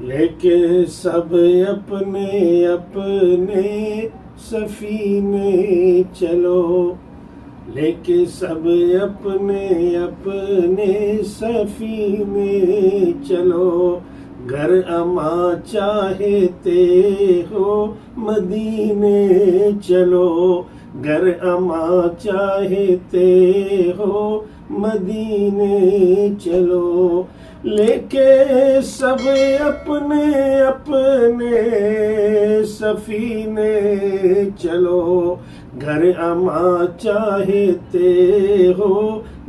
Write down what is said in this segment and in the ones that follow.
लेके सब अपने अपने सफीने चलो, लेके सब अपने अपने सफीने चलो। घर अमा चाहते हो मदीने चलो, घर अमा चाहते हो मदीने चलो। लेके सब अपने अपने सफीने चलो, घर अमा चाहते हो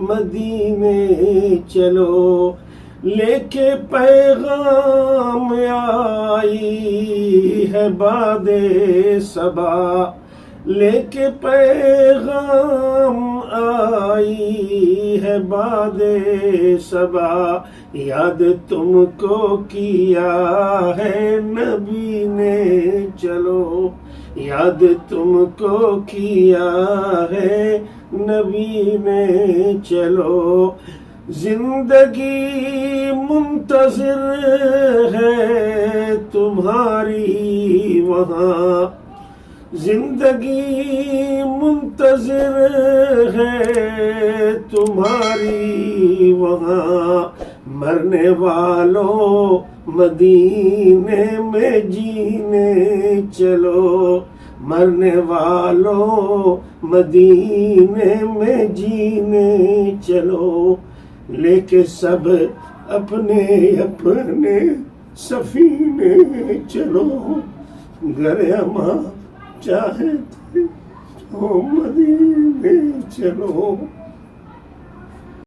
मदीने चलो। लेके पैगाम आई है बादे सबा, लेके पैगाम आई है बादे सबा। याद तुमको किया है नबी ने चलो, याद तुमको किया है नबी ने चलो। जिंदगी मुंतज़िर है तुम्हारी वहाँ, जिंदगी मुंतज़िर है तुम्हारी वहाँ। मरने वालों मदीने में जीने चलो, मरने वालों मदीने में जीने चलो। लेके सब अपने अपने सफीने चलो, घर अमा चाहते हो मदीने चलो।